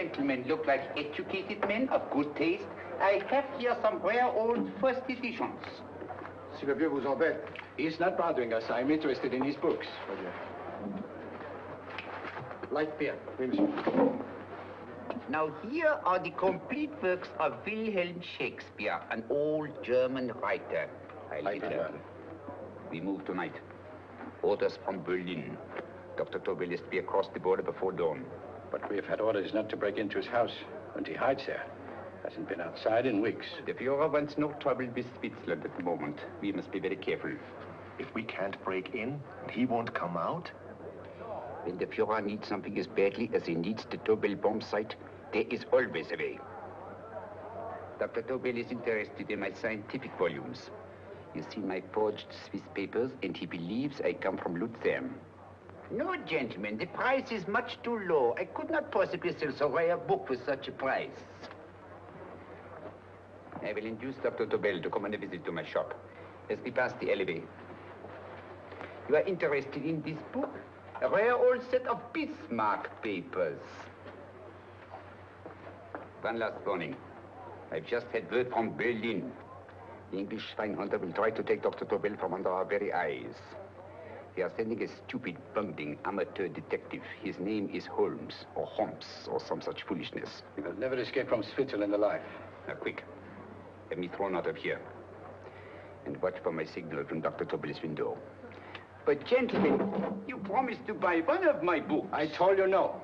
gentlemen look like educated men of good taste, I have here some rare old first editions. Si le vieux vous embête. He's not bothering us. I'm interested in his books. Light beer. Oui, monsieur. Now here are the complete works of Wilhelm Shakespeare, an old German writer. We move tonight. Orders from Berlin. Dr. Tobel is to be across the border before dawn. But we've had orders not to break into his house, and he hides there. Hasn't been outside in weeks. The Führer wants no trouble with Switzerland at the moment. We must be very careful. If we can't break in, he won't come out? When the Führer needs something as badly as he needs the Tobel bomb site, there is always a way. Dr. Tobel is interested in my scientific volumes. He's seen my forged Swiss papers, and he believes I come from Lucerne. No, gentlemen, the price is much too low. I could not possibly sell so rare a book for such a price. I will induce Dr. Tobel to come on a visit to my shop as we pass the alleyway. You are interested in this book? A rare old set of Bismarck papers. One last warning. I've just had word from Berlin. The English swine hunter will try to take Dr. Tobel from under our very eyes. They are sending a stupid, bungling amateur detective. His name is Holmes, or some such foolishness. He will never escape from Switzerland alive. Now, quick. Have me thrown out of here. And watch for my signal from Dr. Tobel's window. But, gentlemen, you promised to buy one of my books. I told you no.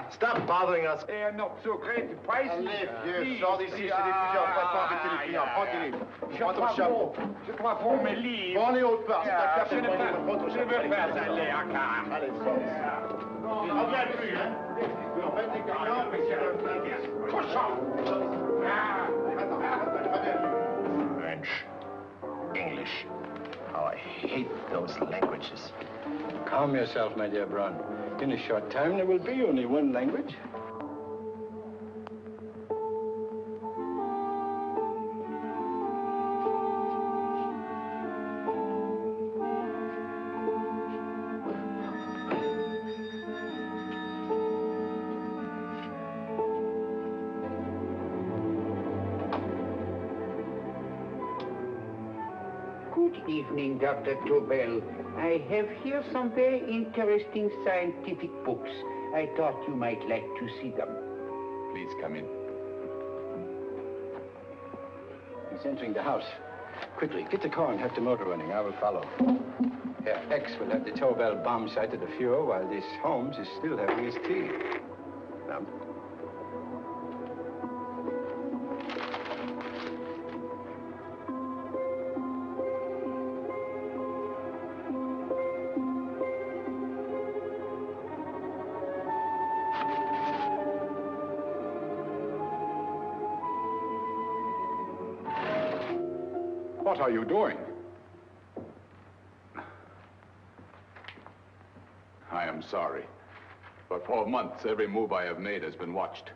Stop bothering us. They are not so great prices. Allez, vieux, sors d'ici, c'est l'étudiant. Pas pas embêter les clients. Prends tes livres. Prends ton chapeau. Je crois pour mes livres. Prends les autres parts. Je ne veux pas aller à Cannes. Allez, sors d'ici. Reviens plus, hein. En fait, les clients, mais c'est Cochon! French, English. Oh, I hate those languages. Calm yourself, my dear Braun. In a short time, there will be only one language. Good evening, Dr. Tobel. I have here some very interesting scientific books. I thought you might like to see them. Please come in. He's entering the house. Quickly, get the car and have the motor running. I will follow. Herr X will have the Tobel bomb site at the Fuhrer while this Holmes is still having his tea. Now. What are you doing? I am sorry, but for months, every move I have made has been watched.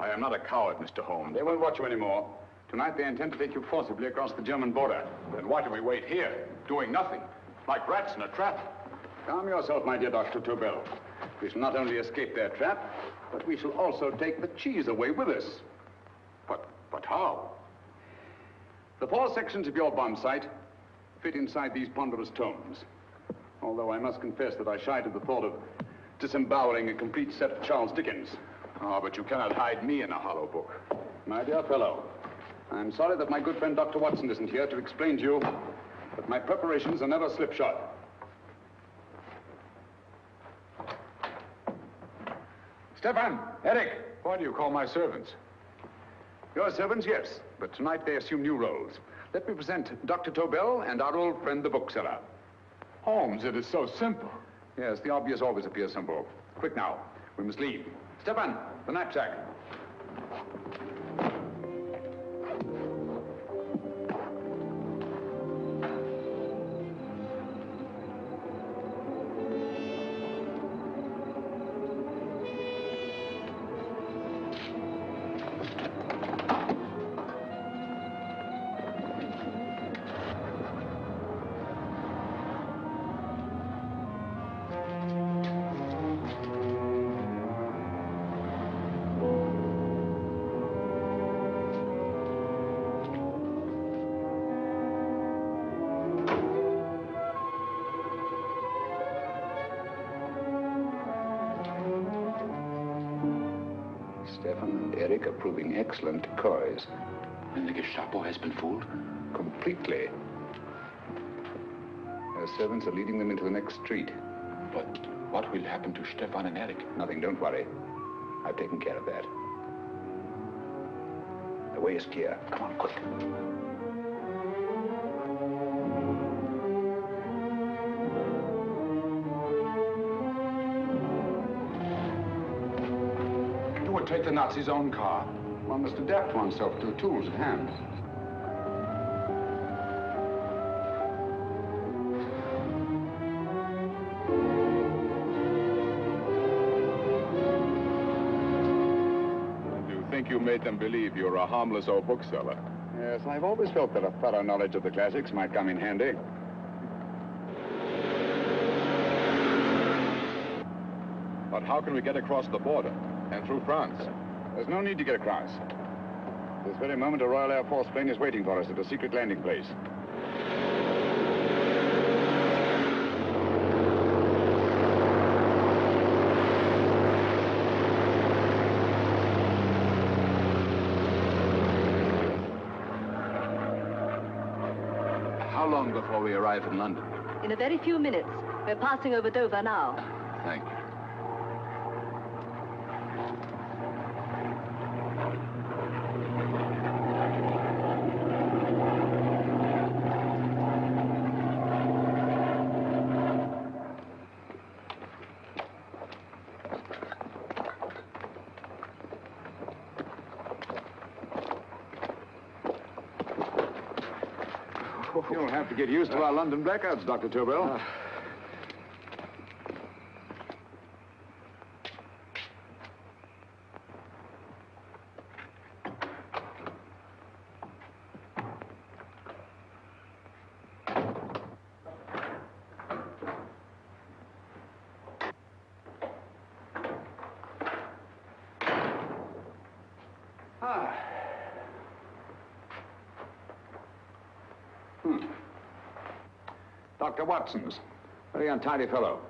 I am not a coward, Mr. Holmes. They won't watch you anymore. Tonight, they intend to take you forcibly across the German border. Then why do we wait here, doing nothing, like rats in a trap? Calm yourself, my dear Dr. Tobel. We shall not only escape their trap, but we shall also take the cheese away with us. But how? The 4 sections of your bomb site fit inside these ponderous tomes. Although I must confess that I shied at the thought of disemboweling a complete set of Charles Dickens. Oh, but you cannot hide me in a hollow book. My dear fellow, I'm sorry that my good friend Dr. Watson isn't here to explain to you that my preparations are never slipshod. Stefan, Eric, why do you call my servants? Your servants, yes, but tonight they assume new roles. Let me present Dr. Tobel and our old friend, the bookseller. Holmes, it is so simple. Yes, the obvious always appears simple. Quick now, we must leave. Stefan, the knapsack. Stefan and Eric are proving excellent decoys. And the Gestapo has been fooled? Completely. Their servants are leading them into the next street. But what will happen to Stefan and Eric? Nothing, don't worry. I've taken care of that. The way is clear. Come on, quick. You would take the Nazis' own car. One must adapt oneself to the tools at hand. You made them believe you're a harmless old bookseller. Yes, I've always felt that a thorough knowledge of the classics might come in handy. But how can we get across the border and through France? There's no need to get across. This very moment, a Royal Air Force plane is waiting for us at a secret landing place. How long before we arrive in London? In a very few minutes. We're passing over Dover now. Thank you. You'll have to get used to our London blackouts, Dr. Tobel. Dr. Watson's. Very untidy fellow.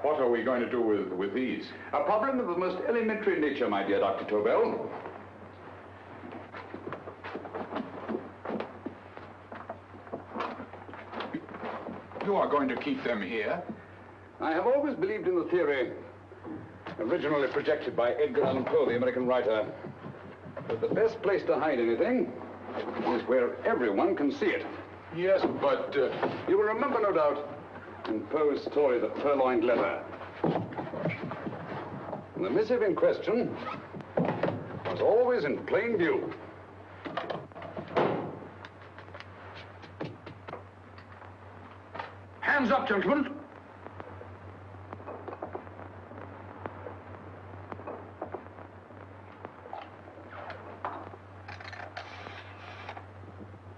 What are we going to do with these? A problem of the most elementary nature, my dear Dr. Tobel. You are going to keep them here? I have always believed in the theory, originally projected by Edgar Allan Poe, the American writer, that the best place to hide anything is where everyone can see it. Yes, but... You will remember, no doubt, in Poe's story, The Purloined Letter. The missive in question was always in plain view. Hands up, gentlemen.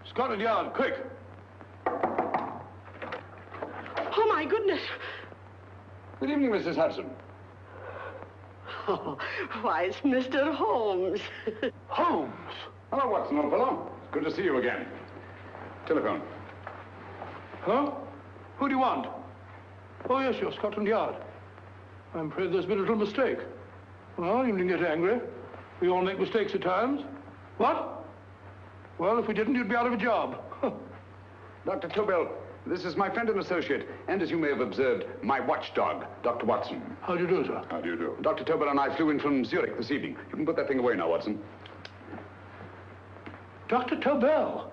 Scotland Yard, quick. Oh, my goodness. Good evening, Mrs. Hudson. Oh, why, it's Mr. Holmes. Holmes. Hello, Watson, old fellow. It's good to see you again. Telephone. Huh? Who do you want? Oh, yes, you're Scotland Yard. I'm afraid there's been a little mistake. Well, you needn't get angry. We all make mistakes at times. What? Well, if we didn't, you'd be out of a job. Dr. Tobel, this is my friend and associate, and as you may have observed, my watchdog, Dr. Watson. How do you do, sir? How do you do? Dr. Tobel and I flew in from Zurich this evening. You can put that thing away now, Watson. Dr. Tobel,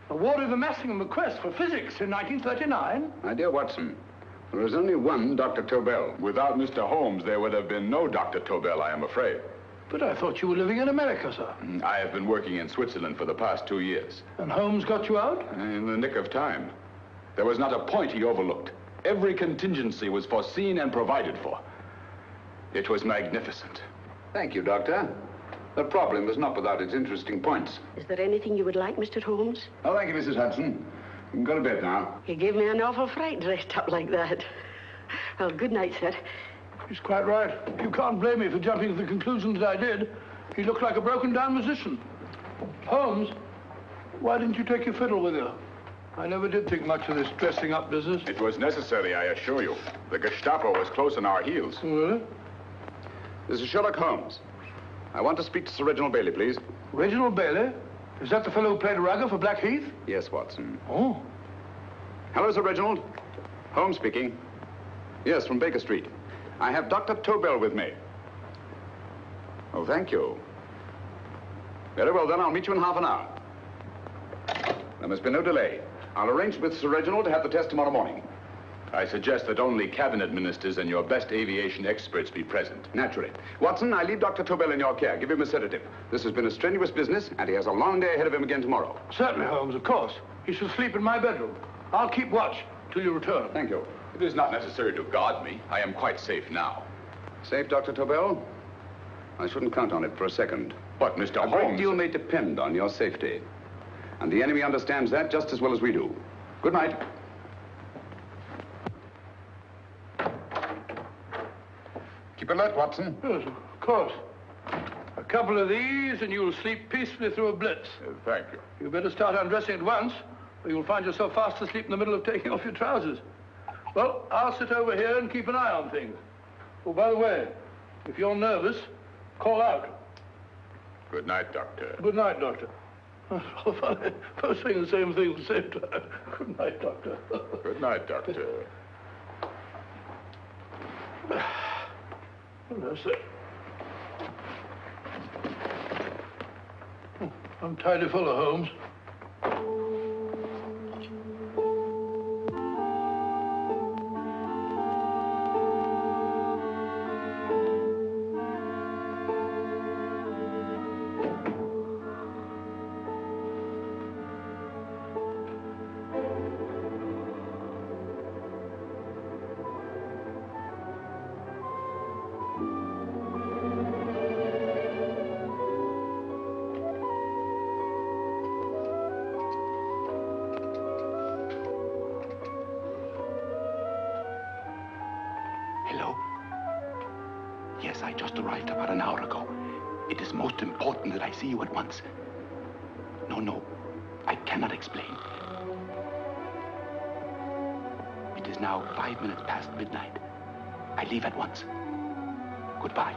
awarded the Massingham Bequest for physics in 1939. My dear Watson, there is only one Dr. Tobel. Without Mr. Holmes, there would have been no Dr. Tobel, I am afraid. But I thought you were living in America, sir. I have been working in Switzerland for the past 2 years. And Holmes got you out? In the nick of time. There was not a point he overlooked. Every contingency was foreseen and provided for. It was magnificent. Thank you, Doctor. The problem was not without its interesting points. Is there anything you would like, Mr. Holmes? Oh, thank you, Mrs. Hudson. You can go to bed now. You gave me an awful fright dressed up like that. Well, good night, sir. He's quite right. You can't blame me for jumping to the conclusion that I did. He looked like a broken-down musician. Holmes, why didn't you take your fiddle with you? I never did think much of this dressing-up business. It was necessary, I assure you. The Gestapo was close on our heels. Really? This is Sherlock Holmes. I want to speak to Sir Reginald Bailey, please. Reginald Bailey? Is that the fellow who played Rugger for Blackheath? Yes, Watson. Oh. Hello, Sir Reginald. Holmes speaking. Yes, from Baker Street. I have Dr. Tobel with me. Oh, thank you. Very well, then. I'll meet you in half an hour. There must be no delay. I'll arrange with Sir Reginald to have the test tomorrow morning. I suggest that only cabinet ministers and your best aviation experts be present. Naturally. Watson, I leave Dr. Tobel in your care. Give him a sedative. This has been a strenuous business, and he has a long day ahead of him again tomorrow. Certainly, Holmes, of course. He should sleep in my bedroom. I'll keep watch till you return. Thank you. It is not necessary to guard me. I am quite safe now. Safe, Dr. Tobel? I shouldn't count on it for a second. But, Mr. A great Holmes... deal may depend on your safety. And the enemy understands that just as well as we do. Good night. Keep alert, Watson. Yes, of course. A couple of these and you'll sleep peacefully through a blitz. Thank you. You better start undressing at once, or you'll find yourself fast asleep in the middle of taking off your trousers. Well, I'll sit over here and keep an eye on things. Oh, by the way, if you're nervous, call out. Good night, Doctor. Good night, Doctor. Both saying the same thing at the same time. Good night, Doctor. Good night, Doctor. No, sir. I'm tidy full of Holmes. Hello? Yes, I just arrived about an hour ago. It is most important that I see you at once. No, I cannot explain. It is now 5 minutes past midnight. I leave at once. Goodbye.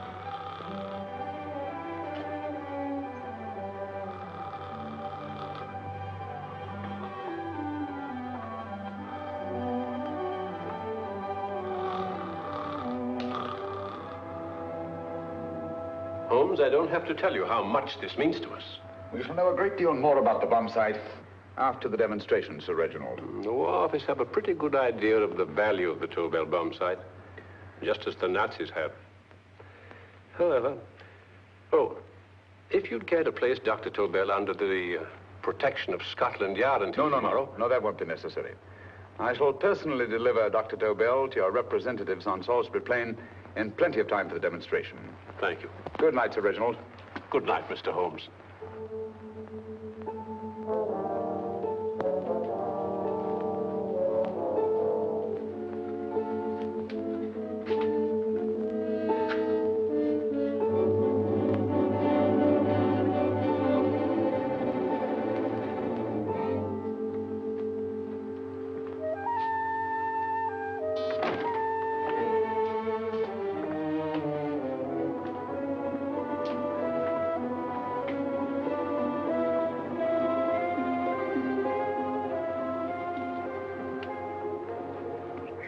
Holmes, I don't have to tell you how much this means to us. We shall know a great deal more about the bomb site after the demonstration, Sir Reginald. The War Office have a pretty good idea of the value of the Tobel bomb site, just as the Nazis have. However, if you'd care to place Dr. Tobel under the protection of Scotland Yard until tomorrow... No, that won't be necessary. I shall personally deliver Dr. Tobel to your representatives on Salisbury Plain in plenty of time for the demonstration. Thank you. Good night, Sir Reginald. Good night, Mr. Holmes.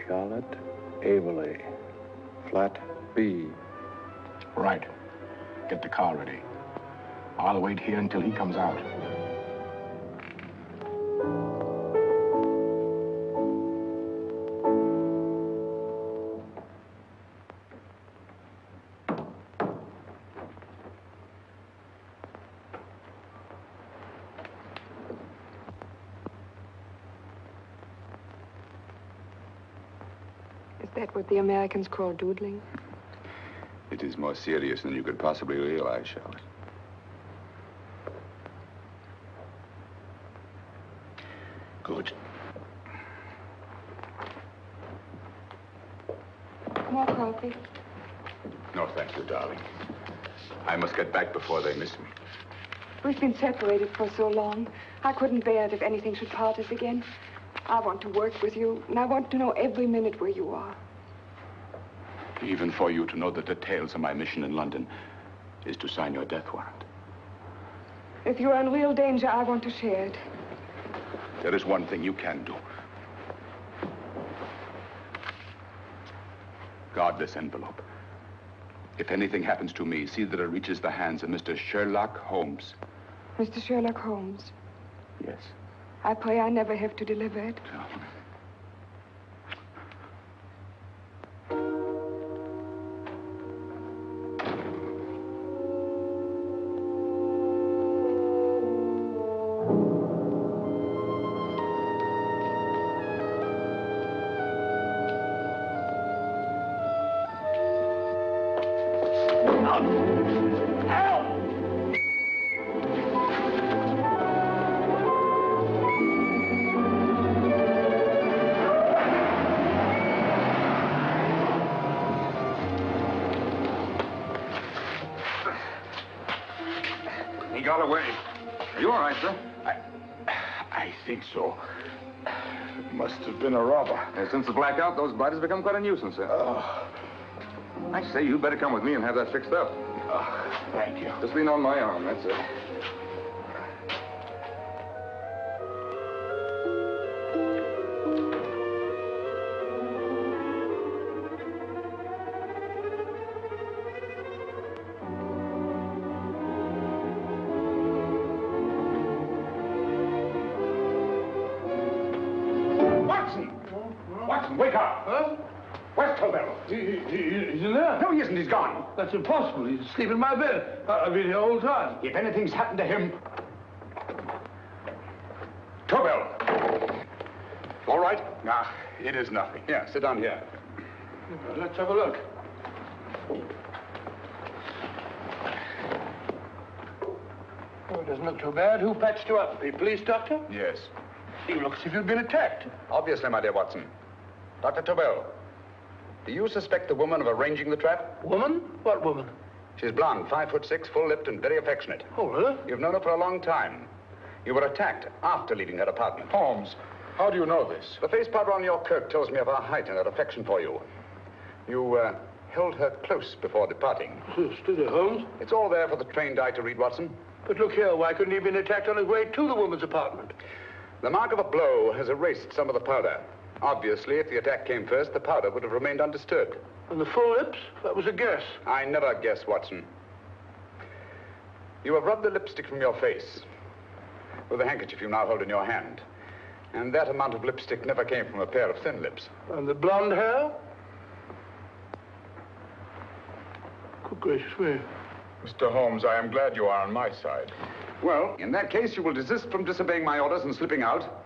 Charlotte Averley, flat B. Right. Get the car ready. I'll wait here until he comes out. Is that what the Americans call doodling? It is more serious than you could possibly realize, Charlotte. Good. More coffee? No, thank you, darling. I must get back before they miss me. We've been separated for so long. I couldn't bear it if anything should part us again. I want to work with you, and I want to know every minute where you are. Even for you to know the details of my mission in London, is to sign your death warrant. If you're in real danger, I want to share it. There is one thing you can do. Guard this envelope. If anything happens to me, see that it reaches the hands of Mr. Sherlock Holmes. Mr. Sherlock Holmes, Yes. I pray I never have to deliver it. He got away. Are you all right, sir? I think so. Must have been a robber. Since the blackout, those blighters become quite a nuisance, sir. I say, you better come with me and have that fixed up. Thank you. Just lean on my arm, that's it. Watson, wake up! Huh? Where's Tobel? He's in there. No, he isn't. He's gone. That's impossible. He's asleep in my bed. I've been here all the time. If anything's happened to him... Tobel! All right? Nah, it is nothing. Yeah, sit down here. Let's have a look. Oh, it doesn't look too bad. Who patched you up? The police doctor? Yes. You look as if you'd been attacked. Obviously, my dear Watson. Dr. Tobel, do you suspect the woman of arranging the trap? Woman? What woman? She's blonde, 5'6", full-lipped, and very affectionate. Oh, really? You've known her for a long time. You were attacked after leaving her apartment. Holmes, how do you know this? The face powder on your coat tells me of her height and her affection for you. You held her close before departing. Steady, Holmes. It's all there for the trained eye to read, Watson. But look here, why couldn't he have been attacked on his way to the woman's apartment? The mark of a blow has erased some of the powder. Obviously, if the attack came first, the powder would have remained undisturbed. And the full lips? That was a guess. I never guess, Watson. You have rubbed the lipstick from your face with the handkerchief you now hold in your hand. And that amount of lipstick never came from a pair of thin lips. And the blonde hair? Good gracious me. Mr. Holmes, I am glad you are on my side. Well, in that case, you will desist from disobeying my orders and slipping out,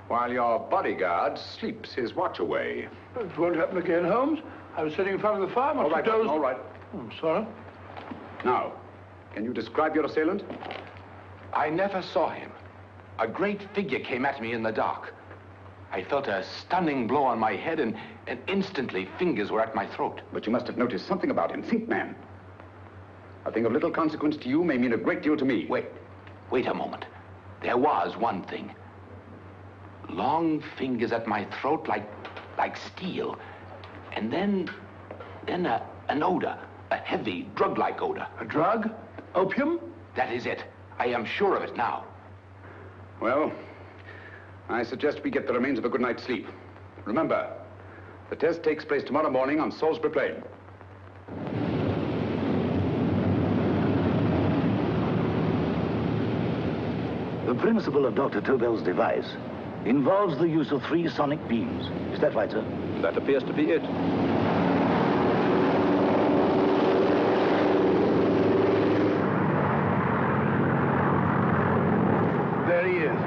while your bodyguard sleeps his watch away. It won't happen again, Holmes. I was sitting in front of the fire. All right, Watson, all right. I'm sorry. Now, can you describe your assailant? I never saw him. A great figure came at me in the dark. I felt a stunning blow on my head, and instantly fingers were at my throat. But you must have noticed something about him. Think, man. A thing of little consequence to you may mean a great deal to me. Wait a moment. There was one thing. Long fingers at my throat like steel. And then an odor, a heavy, drug-like odor. A drug? Opium? That is it. I am sure of it now. Well, I suggest we get the remains of a good night's sleep. Remember, the test takes place tomorrow morning on Salisbury Plain. The principle of Dr. Tobel's device involves the use of 3 sonic beams. Is that right, sir? That appears to be it. There he is.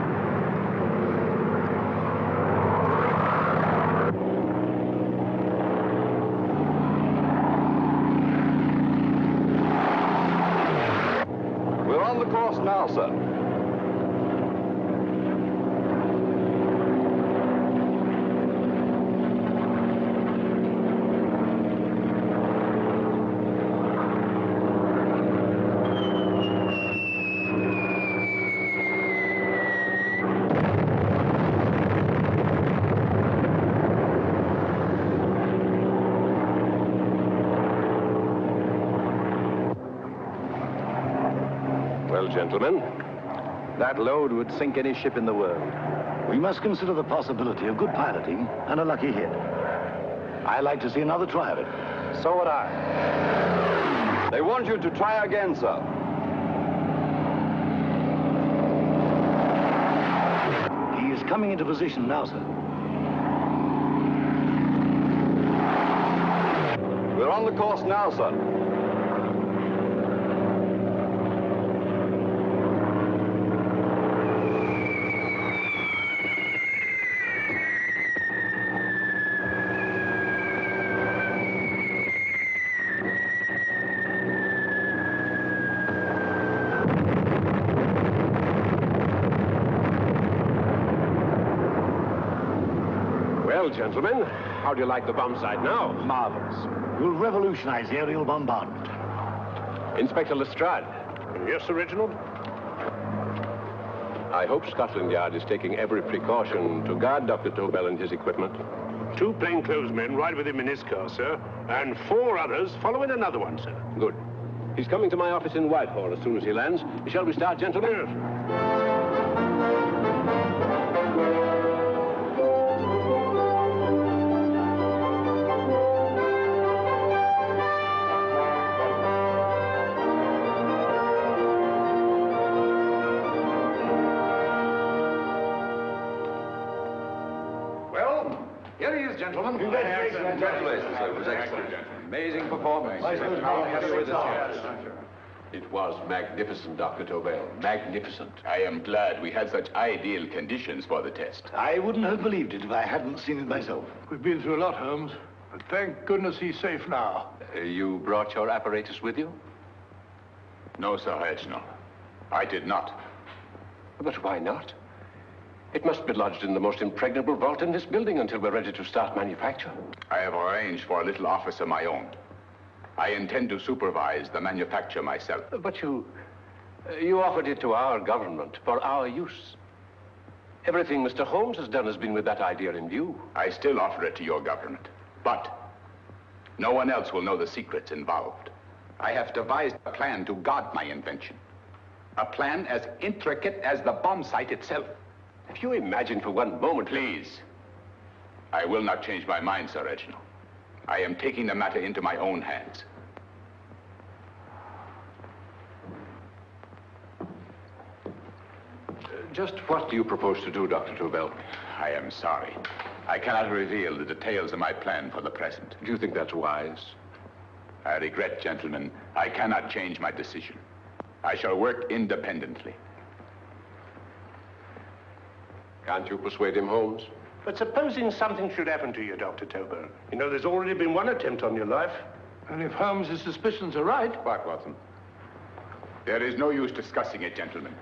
We're on the course now, sir. Well, gentlemen, that load would sink any ship in the world. We must consider the possibility of good piloting and a lucky hit. I like to see another try of it. So would I. They want you to try again, sir. He is coming into position now, sir. We're on the course now, sir. Well, gentlemen, how do you like the bomb sight now? Marvelous. Will revolutionize the aerial bombardment. Inspector Lestrade. Yes, Sir Reginald? I hope Scotland Yard is taking every precaution to guard Dr. Tobel and his equipment. 2 plainclothesmen ride with him in his car, sir, and 4 others follow in another one, sir. Good. He's coming to my office in Whitehall as soon as he lands. Shall we start, gentlemen? Yes. Here he is, gentlemen. Congratulations, sir. It was excellent. Amazing performance. It was magnificent, Dr. Tobel. Magnificent. I am glad we had such ideal conditions for the test. I wouldn't have believed it if I hadn't seen it myself. We've been through a lot, Holmes, but thank goodness he's safe now. You brought your apparatus with you? No, Sir Reginald. I did not. But why not? It must be lodged in the most impregnable vault in this building until we're ready to start manufacture. I have arranged for a little office of my own. I intend to supervise the manufacture myself. But you offered it to our government for our use. Everything Mr. Holmes has done has been with that idea in view. I still offer it to your government, but no one else will know the secrets involved. I have devised a plan to guard my invention. A plan as intricate as the bomb sight itself. If you imagine for one moment... Please. I will not change my mind, Sir Reginald. I am taking the matter into my own hands. Just what do you propose to do, Dr. Tobel? I am sorry. I cannot reveal the details of my plan for the present. Do you think that's wise? I regret, gentlemen, I cannot change my decision. I shall work independently. Can't you persuade him, Holmes? But supposing something should happen to you, Dr. Tobel. You know, there's already been one attempt on your life. And if Holmes' suspicions are right... Quiet, Watson. There is no use discussing it, gentlemen.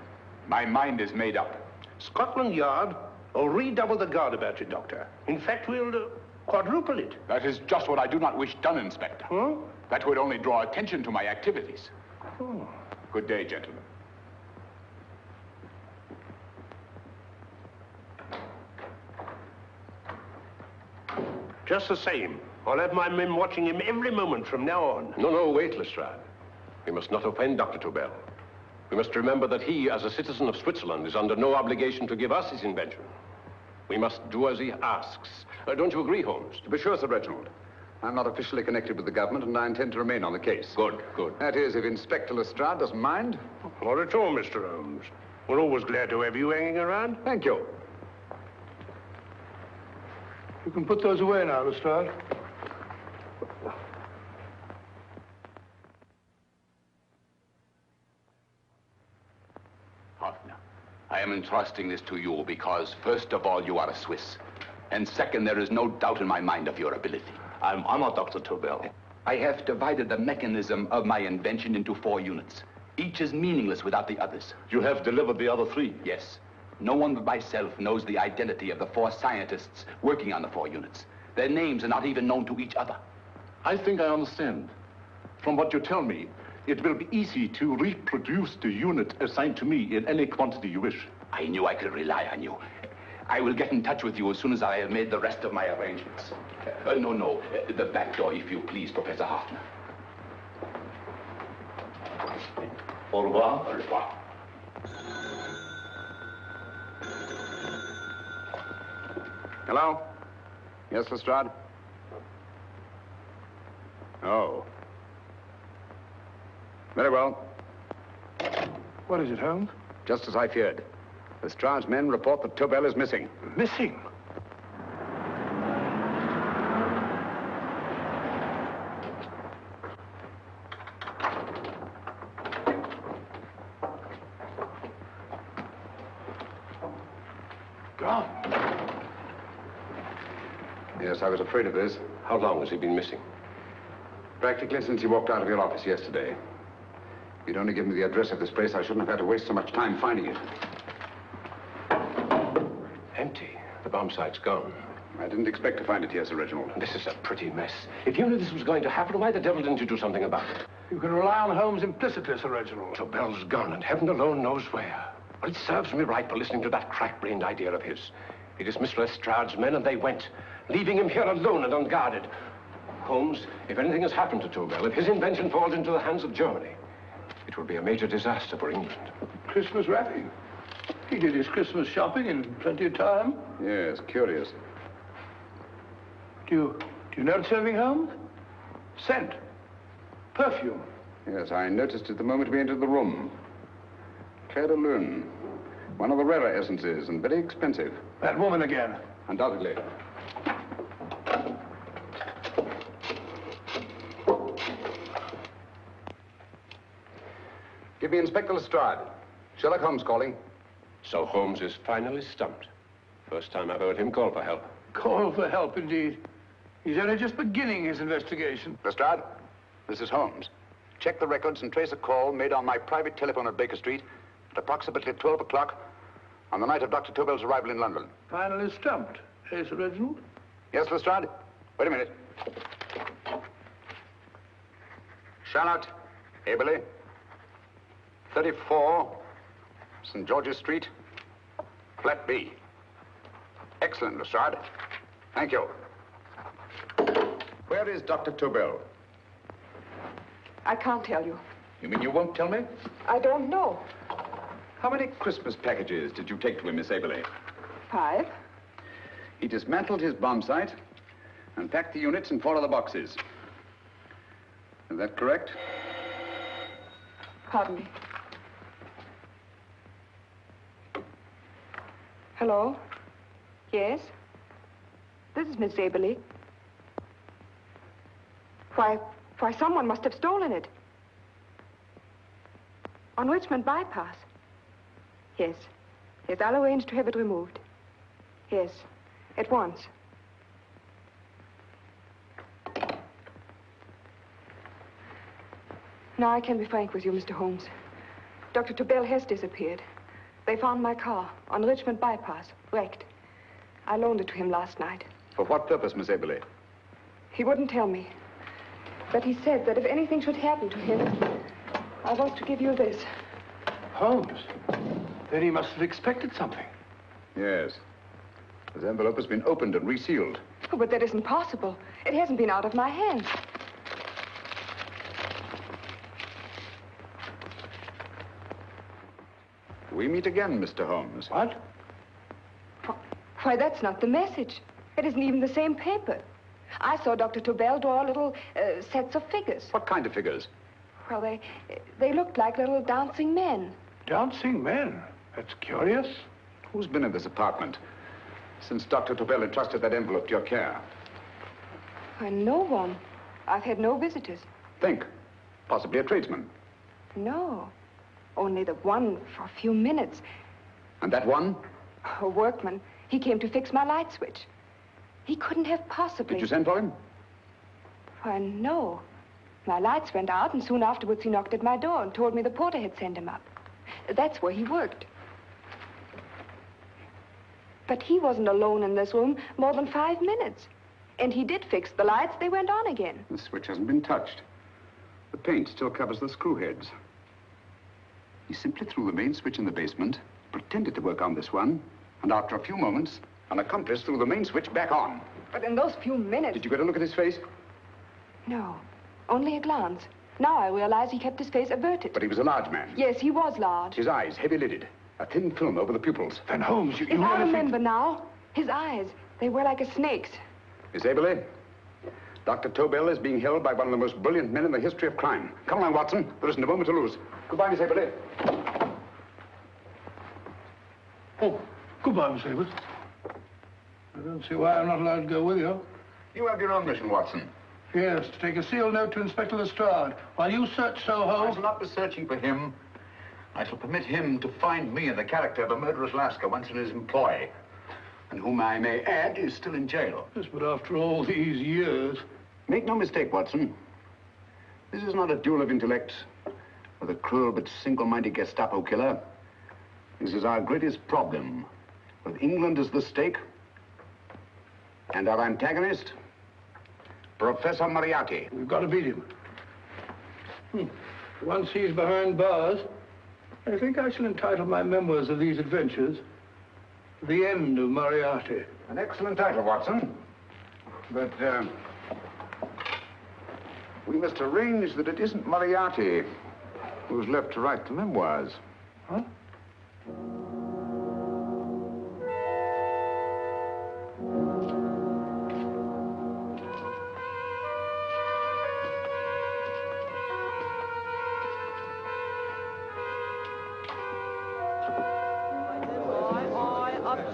My mind is made up. Scotland Yard will redouble the guard about you, Doctor. In fact, we'll quadruple it. That is just what I do not wish done, Inspector. Huh? That would only draw attention to my activities. Oh. Good day, gentlemen. Just the same, I'll have my men watching him every moment from now on. No, wait, Lestrade. We must not offend Dr. Tobel. We must remember that he, as a citizen of Switzerland, is under no obligation to give us his invention. We must do as he asks. Don't you agree, Holmes? To be sure, Sir Reginald. I'm not officially connected with the government, and I intend to remain on the case. Good. That is, if Inspector Lestrade doesn't mind. Not at all, Mr. Holmes. We're always glad to have you hanging around. Thank you. You can put those away now, Lestrade. Hoffner, I am entrusting this to you because, first of all, you are a Swiss. And second, there is no doubt in my mind of your ability. I'm honored, Dr. Tobel. I have divided the mechanism of my invention into 4 units. Each is meaningless without the others. You have delivered the other 3? Yes. No one but myself knows the identity of the 4 scientists working on the 4 units. Their names are not even known to each other. I think I understand. From what you tell me, it will be easy to reproduce the unit assigned to me in any quantity you wish. I knew I could rely on you. I will get in touch with you as soon as I have made the rest of my arrangements. No. The back door, if you please, Professor Hoffner. Au revoir. Au revoir. Hello? Yes, Lestrade? Oh. Very well. What is it, Holmes? Just as I feared. Lestrade's men report that Tobel is missing. Missing? Gone. Yes, I was afraid of this. How long has he been missing? Practically since he walked out of your office yesterday. If you'd only given me the address of this place, I shouldn't have had to waste so much time finding it. Empty. The bomb site's gone. I didn't expect to find it here, Sir Reginald. This is a pretty mess. If you knew this was going to happen, why the devil didn't you do something about it? You can rely on Holmes implicitly, Sir Reginald. Tobel's gone, and heaven alone knows where. Well, it serves me right for listening to that crack-brained idea of his. He dismissed Lestrade's men, and they went, leaving him here alone and unguarded. Holmes, if anything has happened to Tobel, if his invention falls into the hands of Germany, it will be a major disaster for England. Christmas wrapping. He did his Christmas shopping in plenty of time. Yes, curious. Do you notice anything, Holmes? Scent. Perfume. Yes, I noticed it the moment we entered the room. Claire de Lune. One of the rarer essences and very expensive. That woman again. Undoubtedly. Give me Inspector Lestrade. Sherlock Holmes calling. So Holmes is finally stumped. First time I've heard him call for help. Call for help, indeed. He's only just beginning his investigation. Lestrade, this is Holmes. Check the records and trace a call made on my private telephone at Baker Street at approximately 12 o'clock on the night of Dr. Tobel's arrival in London. Finally stumped, eh, Sir Reginald? Yes, Lestrade? Wait a minute. Charlotte, Aberley, 34, St. George's Street, flat B. Excellent, Lestrade. Thank you. Where is Dr. Tobel? I can't tell you. You mean you won't tell me? I don't know. How many Christmas packages did you take to him, Miss Aberley? 5. He dismantled his bomb site and packed the units in 4 other boxes. Is that correct? Pardon me. Hello? Yes? This is Miss Aberley. Why, someone must have stolen it. On Richmond Bypass. Yes. Yes, I'll arrange to have it removed. Yes, at once. Now I can be frank with you, Mr. Holmes. Dr. Tobel has disappeared. They found my car on Richmond Bypass, wrecked. I loaned it to him last night. For what purpose, Miss Aberley? He wouldn't tell me. But he said that if anything should happen to him, I was to give you this. Holmes? Then he must have expected something. Yes. This envelope has been opened and resealed. Oh, but that isn't possible. It hasn't been out of my hands. We meet again, Mr. Holmes. What? Why, that's not the message. It isn't even the same paper. I saw Dr. Tobel draw little sets of figures. What kind of figures? Well, they looked like little dancing men. Dancing men? That's curious. Who's been in this apartment since Dr. Tobel entrusted that envelope to your care? Why, no one. I've had no visitors. Think. Possibly a tradesman. No. Only the one for a few minutes. And that one? A workman. He came to fix my light switch. He couldn't have possibly... Did you send for him? Why, no. My lights went out, and soon afterwards he knocked at my door and told me the porter had sent him up. That's where he worked. But he wasn't alone in this room more than 5 minutes. And he did fix the lights. They went on again. The switch hasn't been touched. The paint still covers the screw heads. He simply threw the main switch in the basement, pretended to work on this one, and after a few moments, an accomplice threw the main switch back on. But in those few minutes... Did you get a look at his face? No, only a glance. Now I realize he kept his face averted. But he was a large man. Yes, he was large. His eyes heavy-lidded, a thin film over the pupils. Then Holmes, you I remember now. His eyes, They were like a snake's. Miss Aberley, Dr. Tobel is being held by one of the most brilliant men in the history of crime. Come along, Watson. There isn't a moment to lose. Goodbye, Miss Aberley. Oh, goodbye, Miss Aberley. I don't see why I'm not allowed to go with you. You have your own mission, Watson. Yes, to take a sealed note to Inspector Lestrade while you search Soho. I shall not be searching for him. I shall permit him to find me in the character of a murderous Lascar once in his employ, and whom I may add is still in jail. Yes, but after all these years... Make no mistake, Watson. This is not a duel of intellects with a cruel but single-minded Gestapo killer. This is our greatest problem, with England as the stake, and our antagonist, Professor Moriarty. We've got to beat him. Once he's behind bars, I think I shall entitle my memoirs of these adventures, The End of Moriarty. An excellent title, Watson. But, we must arrange that it isn't Moriarty who's left to write the memoirs. Huh?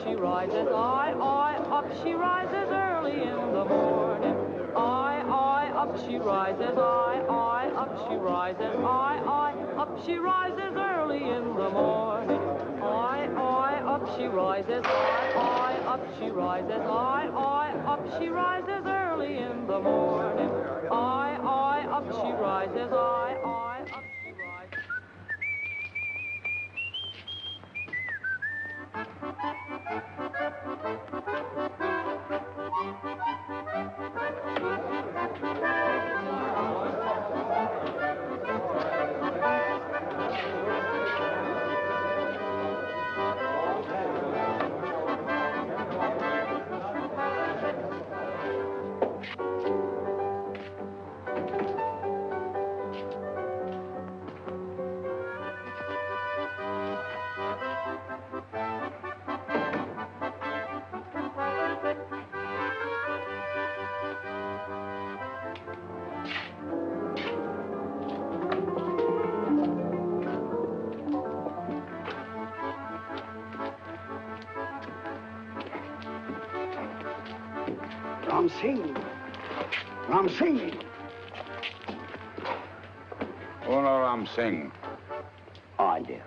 She rises, up she rises early in the morning. Up she rises, up she rises, up she rises early in the morning. Up she rises, up she rises, up she rises early in the morning. Up she rises, up she rises. Ram Singh. Oh, no, Ram Singh. I do.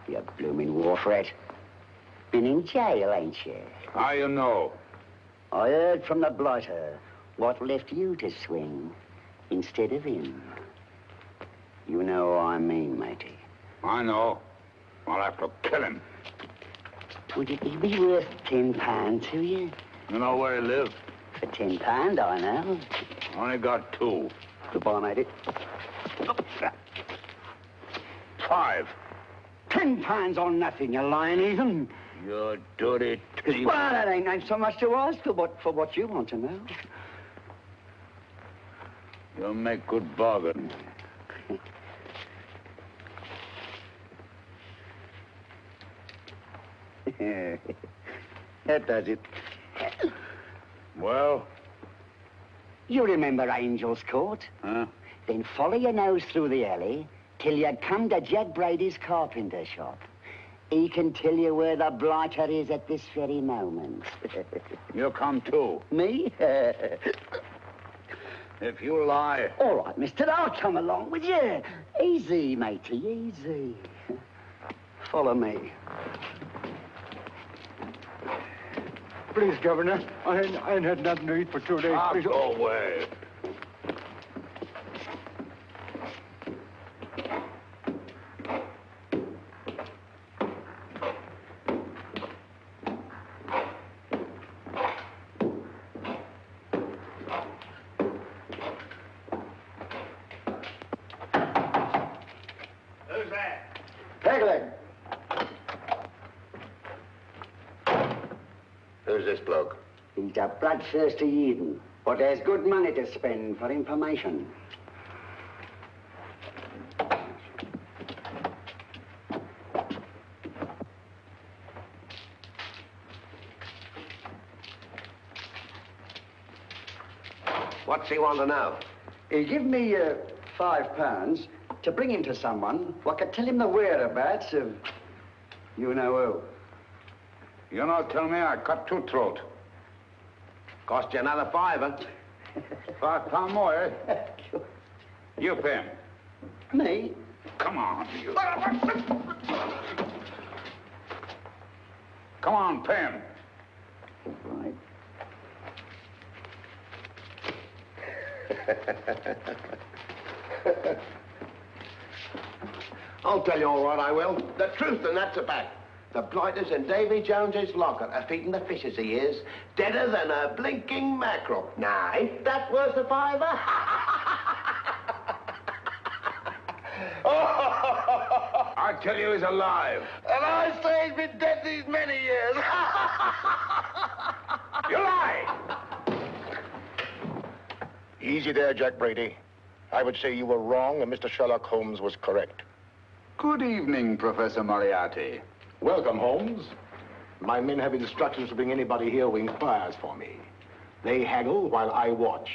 You blooming war threat. Been in jail, ain't you? How you know? I heard from the blighter what left you to swing instead of him. You know what I mean, matey. I know. I'll have to kill him. Would it be worth £10 to you? You know where he lives? For £10, I know. Only got 2. Goodbye, matey. 5. £10 on nothing, you lying heathen. You dirty thief. Well, that ain't so much to ask for what you want to know. You'll make good bargain. That does it. Well? You remember Angel's Court? Huh? Then follow your nose through the alley till you come to Jack Brady's carpenter shop. He can tell you where the blighter is at this very moment. You come too. Me? If you lie... All right, mister, I'll come along with you. Easy, matey, easy. Follow me. Please, Governor, I ain't had nothing to eat for 2 days. Please. Go away. Who's that? Pegleg. Who's this bloke? He's a bloodthirsty heathen, but there's good money to spend for information. What's he want to know? He give me £5 to bring him to someone who could tell him the whereabouts of you know who. You not tell me I cut two throat. Cost you another £5. £5 more, eh? You pay him. Me? Come on, you. Come on, pay him. Right. I'll tell you all right, I will. The truth, and that's a fact. The blighters in Davy Jones's locker are feeding the fishes, he is. Deader than a blinking mackerel. Now, ain't that worth a £5? I tell you he's alive. And I say he's been dead these many years. You lie! Easy there, Jack Brady. I would say you were wrong and Mr. Sherlock Holmes was correct. Good evening, Professor Moriarty. Welcome, Holmes. My men have instructions to bring anybody here who inquires for me. They haggle while I watch.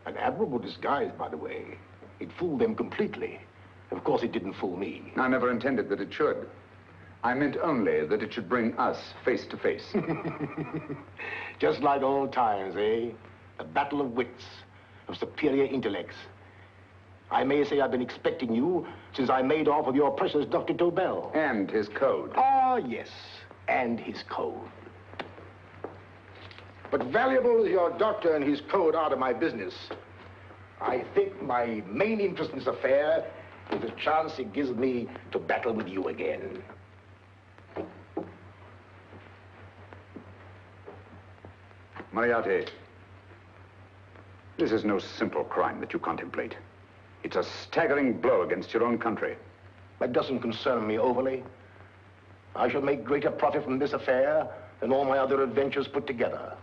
An admirable disguise, by the way. It fooled them completely. Of course, it didn't fool me. I never intended that it should. I meant only that it should bring us face to face. Just like old times, eh? A battle of wits, of superior intellects. I may say I've been expecting you since I made off with your precious Dr. Tobel. And his code. Ah, yes, and his code. But valuable as your doctor and his code are to my business, I think my main interest in this affair is the chance it gives me to battle with you again. Moriarty, this is no simple crime that you contemplate. It's a staggering blow against your own country. That doesn't concern me overly. I shall make greater profit from this affair than all my other adventures put together.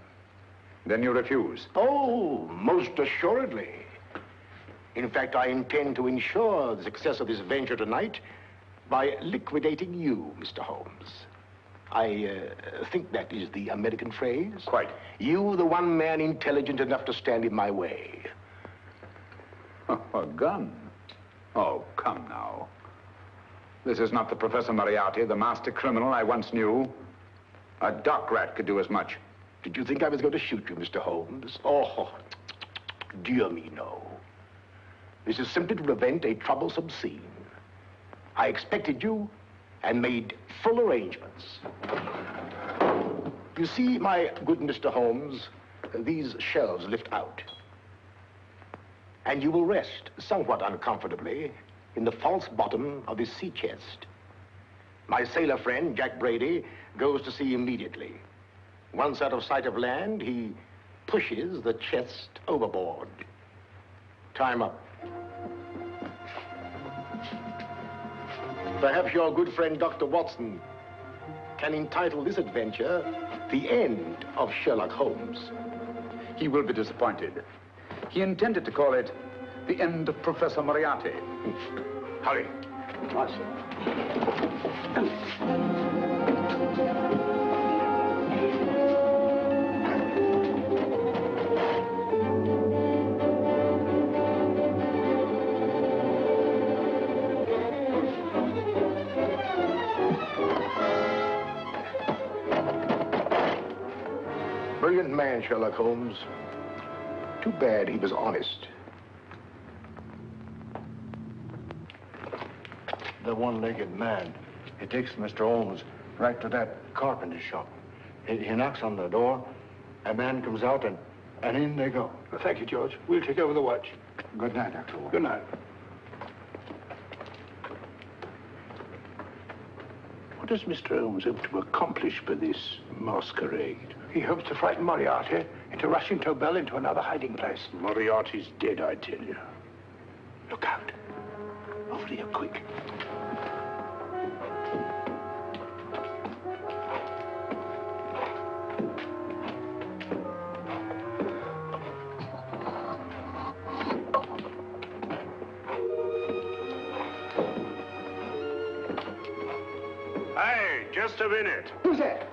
Then you refuse? Oh, most assuredly. In fact, I intend to ensure the success of this venture tonight by liquidating you, Mr. Holmes. I think that is the American phrase. Quite. You, the one man intelligent enough to stand in my way. A gun? Oh, come now. This is not the Professor Moriarty, the master criminal I once knew. A dock rat could do as much. Did you think I was going to shoot you, Mr. Holmes? Oh, dear me, no. This is simply to prevent a troublesome scene. I expected you and made full arrangements. You see, my good Mr. Holmes, these shelves lift out. And you will rest somewhat uncomfortably in the false bottom of this sea chest. My sailor friend, Jack Brady, goes to sea immediately. Once out of sight of land, he pushes the chest overboard. Time up. Perhaps your good friend, Dr. Watson, can entitle this adventure The End of Sherlock Holmes. He will be disappointed. He intended to call it The End of Professor Moriarty. Hurry. Right, sir. Brilliant man, Sherlock Holmes. Too bad he was honest. The one-legged man. He takes Mr. Holmes right to that carpenter shop. He knocks on the door, a man comes out, and in they go. Well, thank you, George. We'll take over the watch. Good night, Dr. Holmes. Good night. What does Mr. Holmes hope to accomplish by this masquerade? He hopes to frighten Moriarty into rushing Tobel into another hiding place. Moriarty's dead, I tell you. Look out. Over here, quick. Hey, just a minute. Who's that?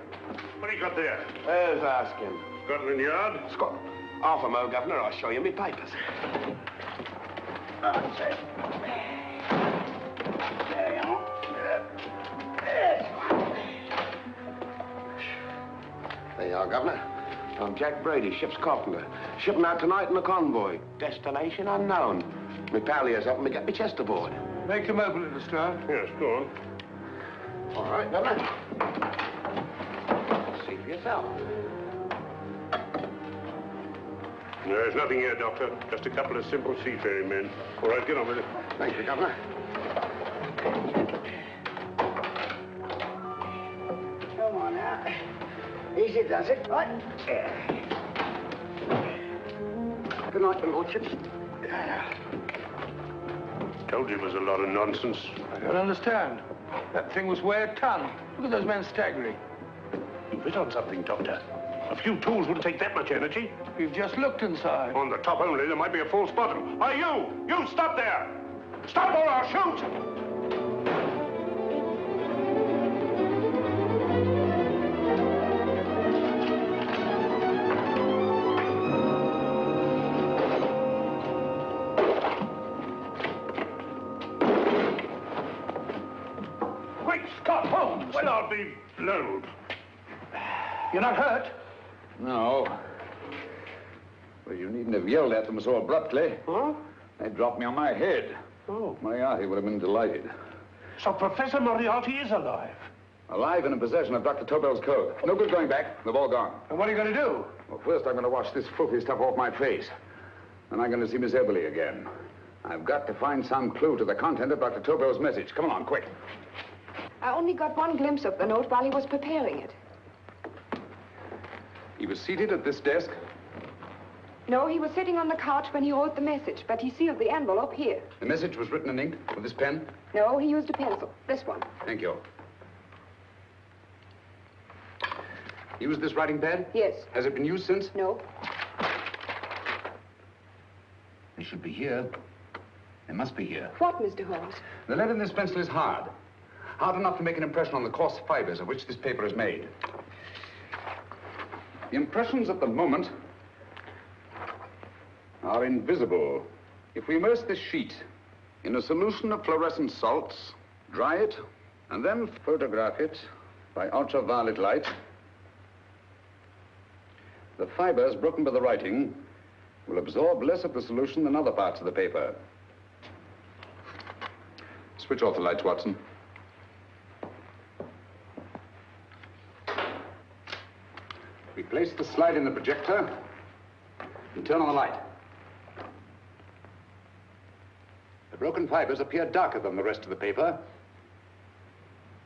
What do you got there? Let's ask him. Scotland Yard? Scotland. Half a mo, Governor. I'll show you my papers. That's it. There you are. There you are, Governor. I'm Jack Brady, ship's carpenter. Shipping out tonight in a convoy. Destination unknown. My pal here's helping me get my chest aboard. Make him open it, Lestrade. Yes, go on. All right, Governor. See for yourself. There's nothing here, Doctor. Just a couple of simple seafaring men. All right, get on with it. Thank you, Governor. Come on now. Easy does it. Right. Good night, your lordships. Told you it was a lot of nonsense. I don't understand. That thing was weigh a ton. Look at those men staggering. You hit on something, Doctor. A few tools wouldn't take that much energy. We've just looked inside. On the top only, there might be a false bottom. Hey, you! You stop there! Stop or I'll shoot! Great Scott, Holmes! Well, I'll be blowed. You're not hurt? No. Well, you needn't have yelled at them so abruptly. Huh? They dropped me on my head. Oh. Moriarty would have been delighted. So Professor Moriarty is alive? Alive and in possession of Dr. Tobel's code. No good going back. They've all gone. And what are you going to do? Well, first I'm going to wash this filthy stuff off my face. Then I'm going to see Miss Eberly again. I've got to find some clue to the content of Dr. Tobel's message. Come along, quick. I only got one glimpse of the note while he was preparing it. He was seated at this desk. No, he was sitting on the couch when he wrote the message, but he sealed the envelope here. The message was written in ink with this pen? No, he used a pencil. This one. Thank you. Used this writing pad? Yes. Has it been used since? No. It should be here. It must be here. What, Mr. Holmes? The lead in this pencil is hard. Hard enough to make an impression on the coarse fibers of which this paper is made. The impressions at the moment are invisible. If we immerse this sheet in a solution of fluorescent salts, dry it, and then photograph it by ultraviolet light, the fibers broken by the writing will absorb less of the solution than other parts of the paper. Switch off the lights, Watson. We place the slide in the projector and turn on the light. The broken fibers appear darker than the rest of the paper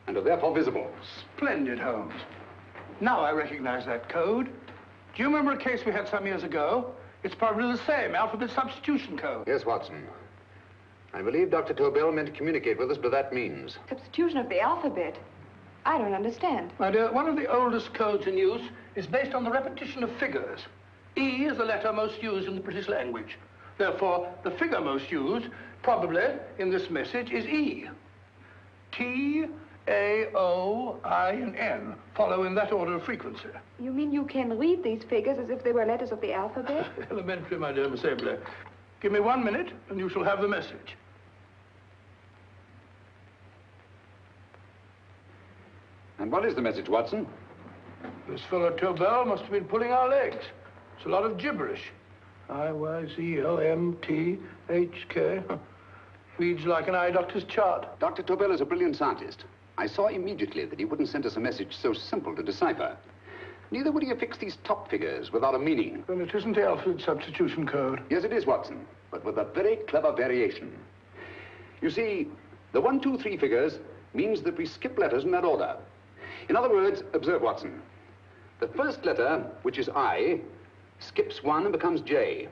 and are therefore visible. Splendid, Holmes. Now I recognize that code. Do you remember a case we had some years ago? It's probably the same, alphabet substitution code. Yes, Watson. I believe Dr. Tobel meant to communicate with us by that means. Substitution of the alphabet? I don't understand. My dear, one of the oldest codes in use is based on the repetition of figures. E is the letter most used in the British language. Therefore, the figure most used, probably, in this message is E. T, A, O, I, and N follow in that order of frequency. You mean you can read these figures as if they were letters of the alphabet? Elementary, my dear Miss Eberly. Give me 1 minute, and you shall have the message. And what is the message, Watson? This fellow Tobel must have been pulling our legs. It's a lot of gibberish. I-Y-Z-L-M-T-H-K. Reads like an eye doctor's chart. Dr. Tobel is a brilliant scientist. I saw immediately that he wouldn't send us a message so simple to decipher. Neither would he affix these top figures without a meaning. Then it isn't the alphabet substitution code. Yes, it is, Watson, but with a very clever variation. You see, the 1, 2, 3 figures means that we skip letters in that order. In other words, observe, Watson. The first letter, which is I, skips 1 and becomes J.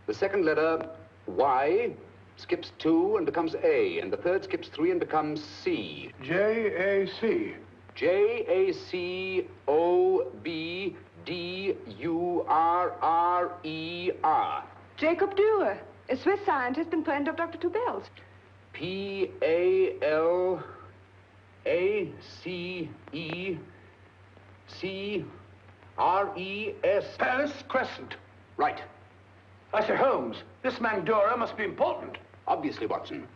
The second letter, Y, skips 2 and becomes A. And the third skips 3 and becomes C. J-A-C. J-A-C-O-B-D-U-R-R-E-R. Jacob Dürer, a Swiss scientist and friend of Dr. Tobel's. P-A-L-A-C-E-C-R-E-S. Paris Crescent. Right. I say, Holmes, this man Dora must be important. Obviously, Watson.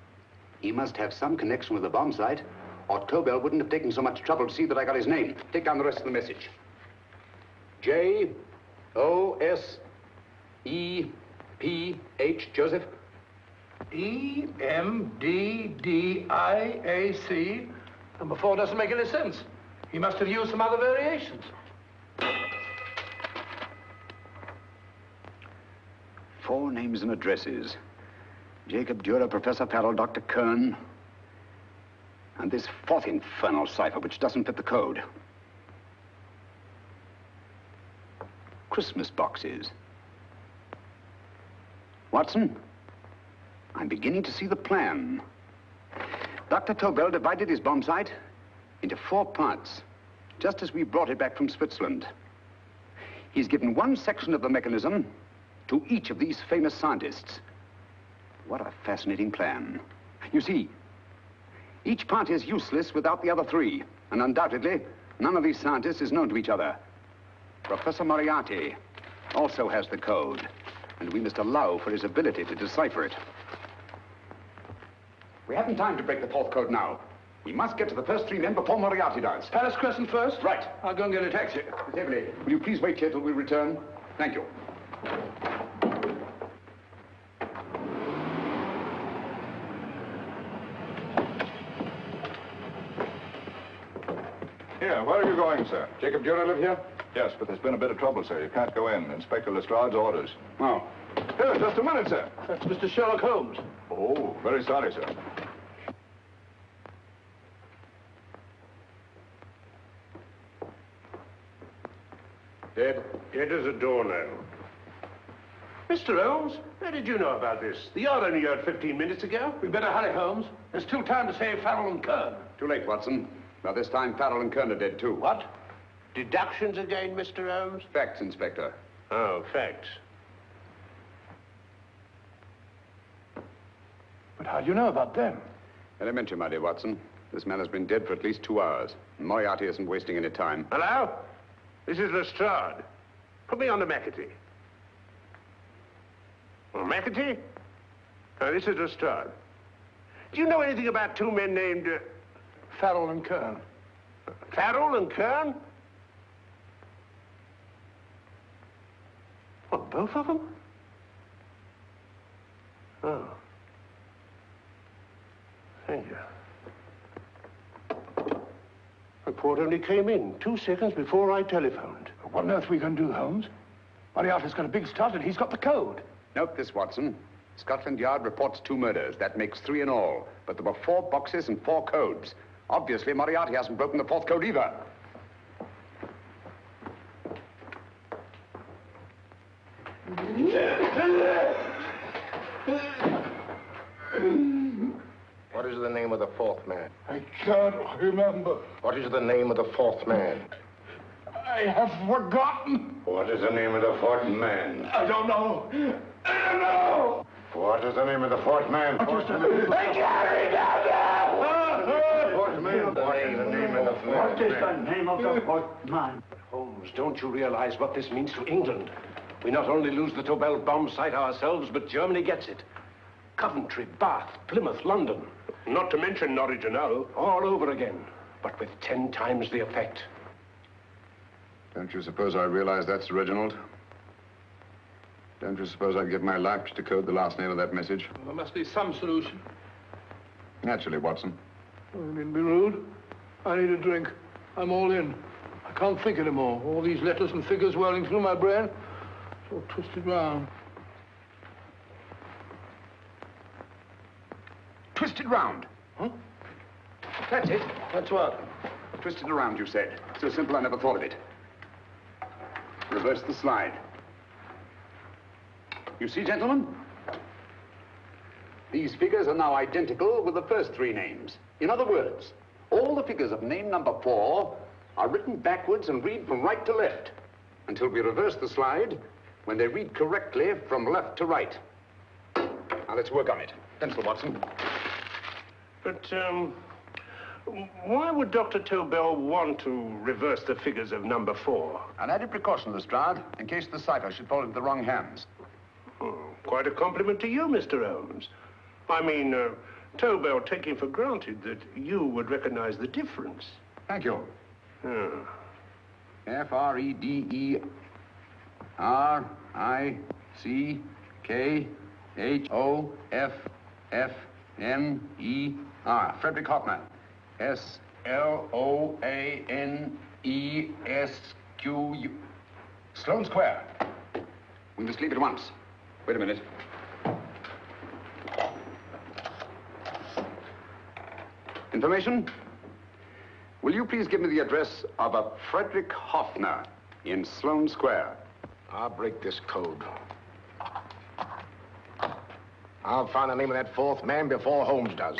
He must have some connection with the bomb site, or Tobel wouldn't have taken so much trouble to see that I got his name. Take down the rest of the message. J-O-S-E-P-H, Joseph. E-M-D-D-I-A-C. Number 4 doesn't make any sense. He must have used some other variations. Four names and addresses. Jacob Dürer, Professor Farrell, Dr. Kern. And this fourth infernal cipher, which doesn't fit the code. Christmas boxes. Watson, I'm beginning to see the plan. Dr. Tobel divided his bomb site into 4 parts, just as we brought it back from Switzerland. He's given one section of the mechanism to each of these famous scientists. What a fascinating plan. You see, each part is useless without the other 3, and undoubtedly, none of these scientists is known to each other. Professor Moriarty also has the code, and we must allow for his ability to decipher it. We haven't time to break the 4th code now. We must get to the first 3 men before Moriarty does. Palace Crescent first? Right. I'll go and get a taxi. Miss Everly, will you please wait here till we return? Thank you. Here, where are you going, sir? Jacob Dürer live here? Yes, but there's been a bit of trouble, sir. You can't go in. Inspector Lestrade's orders. Oh. Here, just a minute, sir. That's Mr. Sherlock Holmes. Oh, very sorry, sir. Dead? Dead as a doornail. Mr. Holmes, how did you know about this? The yard only heard 15 minutes ago. We better hurry, Holmes. There's still time to save Farrell and Kern. Too late, Watson. By this time, Farrell and Kern are dead, too. What? Deductions again, Mr. Holmes? Facts, Inspector. Oh, facts. But how do you know about them? Elementary, my dear Watson. This man has been dead for at least 2 hours. And Moriarty isn't wasting any time. Hello? This is Lestrade. Put me on to McAtee. Well, McAtee? This is Lestrade. Do you know anything about 2 men named... Farrell and Kern. Farrell and Kern? What, both of them? Oh. Thank you. Report only came in 2 seconds before I telephoned. What on earth are we going to do, Holmes? Moriarty's got a big start and he's got the code. Note this, Watson. Scotland Yard reports 2 murders. That makes 3 in all. But there were 4 boxes and 4 codes. Obviously, Moriarty hasn't broken the 4th code either. What is the name of the 4th man? I can't remember. What is the name of the 4th man? I have forgotten. What is the name of the 4th man? I don't know. I don't know. What is the name of the 4th man? I can't remember. 4th man. What is the name of the 4th man? What is the name of the 4th man? Holmes, don't you realize what this means to England? We not only lose the Tobel bomb site ourselves, but Germany gets it. Coventry, Bath, Plymouth, London. Not to mention Norwich and Hull. All over again, but with 10 times the effect. Don't you suppose I realize that's Reginald? Don't you suppose I'd give my life to decode the last name of that message? Well, there must be some solution. Naturally, Watson. Oh, you needn't be rude. I need a drink. I'm all in. I can't think anymore. All these letters and figures whirling through my brain. It's all twisted round. Twisted round. Huh? That's it. That's what? Twisted around, you said. So simple, I never thought of it. Reverse the slide. You see, gentlemen? These figures are now identical with the first 3 names. In other words, all the figures of name number 4 are written backwards and read from right to left until we reverse the slide when they read correctly from left to right. Now, let's work on it. Pencil, Watson. But, Why would Dr. Tobel want to reverse the figures of number 4? An added precaution, Lestrade, in case the cipher should fall into the wrong hands. Oh, quite a compliment to you, Mr. Holmes. I mean, Tobel taking for granted that you would recognize the difference. Thank you. F-R-E-D-E-R-I-C-K-H-O-F-F-N-E-R. Frederick Hoffner. S-L-O-A-N-E-S-Q-U. Sloane Square. We must leave at once. Wait a minute. Information? Will you please give me the address of a Frederick Hoffner in Sloane Square? I'll break this code. I'll find the name of that fourth man before Holmes does.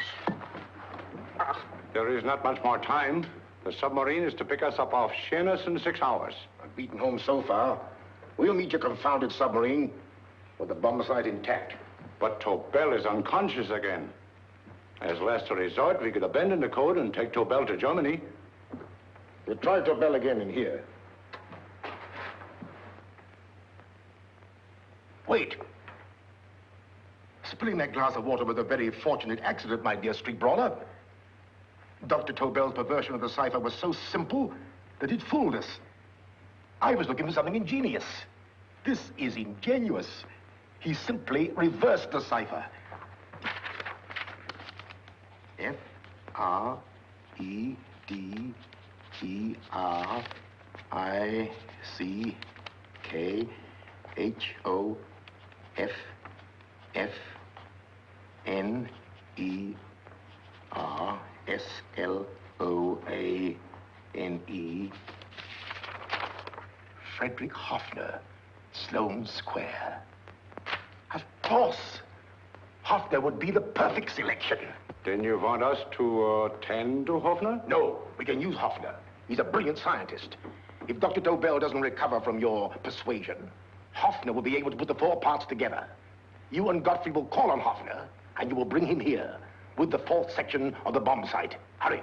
There is not much more time. The submarine is to pick us up off Sheerness in 6 hours. I've beaten Holmes so far. We'll meet your confounded submarine with the bomb site intact. But Tobel is unconscious again. As last resort, we could abandon the code and take Tobel to Germany. We'll try Tobel again in here. Wait. Spilling that glass of water was a very fortunate accident, my dear street brawler. Dr. Tobel's perversion of the cipher was so simple that it fooled us. I was looking for something ingenious. This is ingenious. He simply reversed the cipher. F-R-E-D-E-R-I-C-K-H-O-F-F-N-E-R-S-L-O-A-N-E. Frederick Hoffner, Sloane Square. Of course. Hoffner would be the perfect selection. Then you want us to tend to Hoffner? No, we can use Hoffner. He's a brilliant scientist. If Dr. Tobel doesn't recover from your persuasion, Hoffner will be able to put the 4 parts together. You and Godfrey will call on Hoffner, and you will bring him here with the 4th section of the bomb site. Hurry.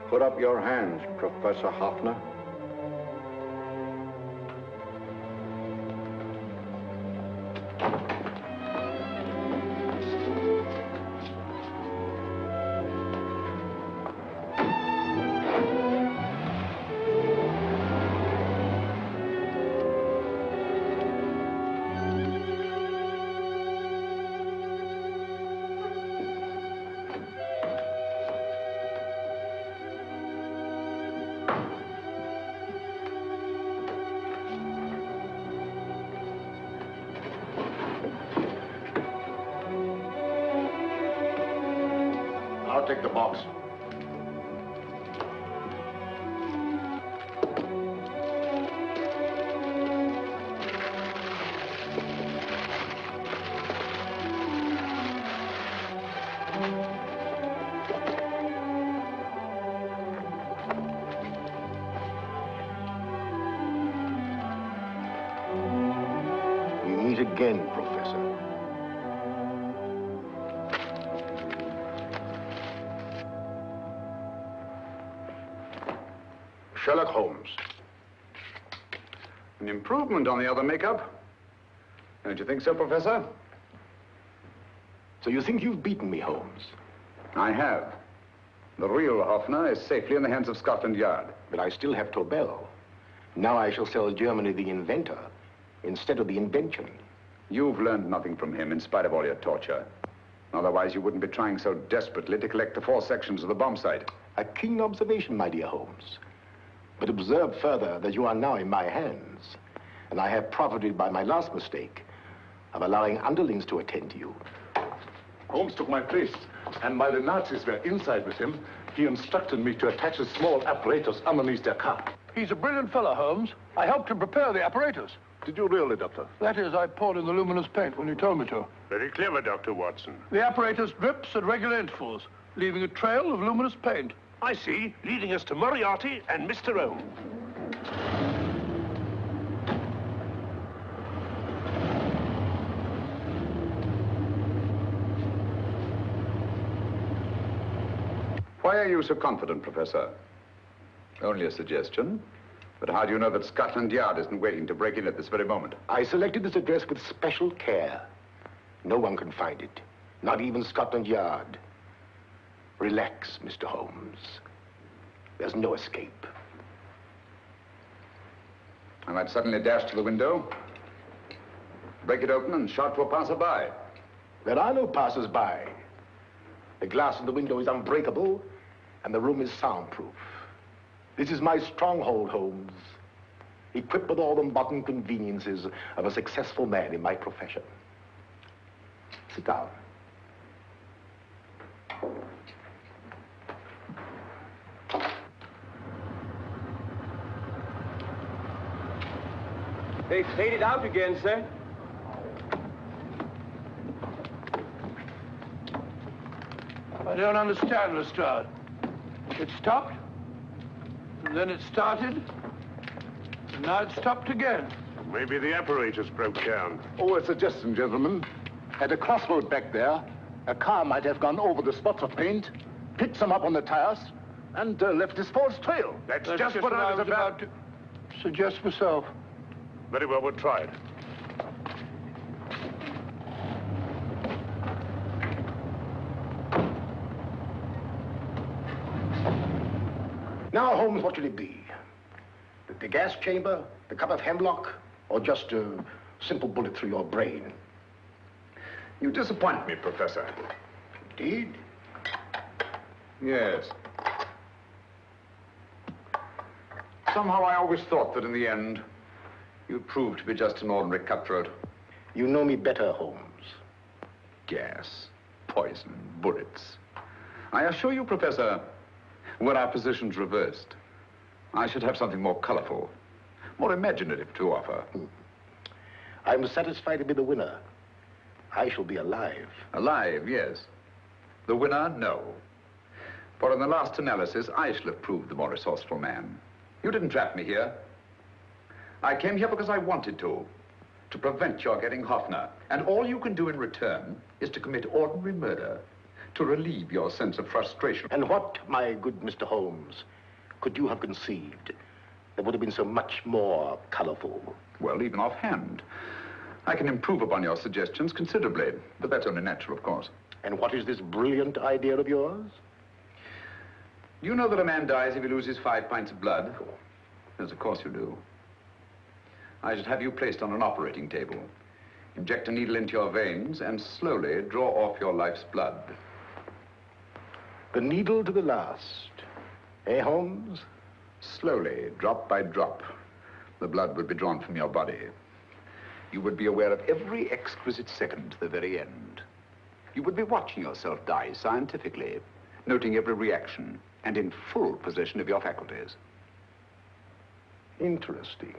Put up your hands, Professor Hoffner. I'll take the box. We meet again, Professor. Sherlock Holmes. An improvement on the other makeup. Don't you think so, Professor? So you think you've beaten me, Holmes? I have. The real Hoffner is safely in the hands of Scotland Yard. But I still have Tobel. Now I shall sell Germany the inventor instead of the invention. You've learned nothing from him in spite of all your torture. Otherwise, you wouldn't be trying so desperately to collect the 4 sections of the bomb site. A keen observation, my dear Holmes. But observe further that you are now in my hands, and I have profited by my last mistake of allowing underlings to attend to you. Holmes took my place, and while the Nazis were inside with him, he instructed me to attach a small apparatus underneath their car. He's a brilliant fellow, Holmes. I helped him prepare the apparatus. Did you really, Doctor? That is, I poured in the luminous paint when you told me to. Very clever, Dr. Watson. The apparatus drips at regular intervals, leaving a trail of luminous paint. I see, leading us to Moriarty and Mr. Holmes. Why are you so confident, Professor? Only a suggestion. But how do you know that Scotland Yard isn't waiting to break in at this very moment? I selected this address with special care. No one can find it. Not even Scotland Yard. Relax, Mr. Holmes. There's no escape. I might suddenly dash to the window, break it open, and shout to a passerby. There are no passers-by. The glass in the window is unbreakable, and the room is soundproof. This is my stronghold, Holmes. Equipped with all the modern conveniences of a successful man in my profession. Sit down. They faded out again, sir. I don't understand, Lestrade. It stopped, and then it started, and now it stopped again. Maybe the apparatus broke down. Oh, a suggestion, gentlemen. At a crossroad back there, a car might have gone over the spots of paint, picked some up on the tires, and left this false trail. That's just what I was about to suggest myself. Very well, we'll try it. Now, Holmes, what should it be? The gas chamber, the cup of hemlock, or just a simple bullet through your brain? You disappoint me, Professor. Indeed? Yes. Somehow I always thought that in the end, you'd prove to be just an ordinary cutthroat. You know me better, Holmes. Gas, poison, bullets. I assure you, Professor, were our positions reversed, I should have something more colorful, more imaginative to offer. I'm satisfied to be the winner. I shall be alive. Alive, yes. The winner, no. For in the last analysis, I shall have proved the more resourceful man. You didn't trap me here. I came here because I wanted to prevent your getting Hoffner. And all you can do in return is to commit ordinary murder to relieve your sense of frustration. And what, my good Mr. Holmes, could you have conceived that would have been so much more colorful? Well, even offhand, I can improve upon your suggestions considerably, but that's only natural, of course. And what is this brilliant idea of yours? You know that a man dies if he loses 5 pints of blood? Yes, of course you do. I should have you placed on an operating table, inject a needle into your veins, and slowly draw off your life's blood. The needle to the last. Eh, Holmes? Slowly, drop by drop, the blood would be drawn from your body. You would be aware of every exquisite second to the very end. You would be watching yourself die scientifically, noting every reaction, and in full possession of your faculties. Interesting.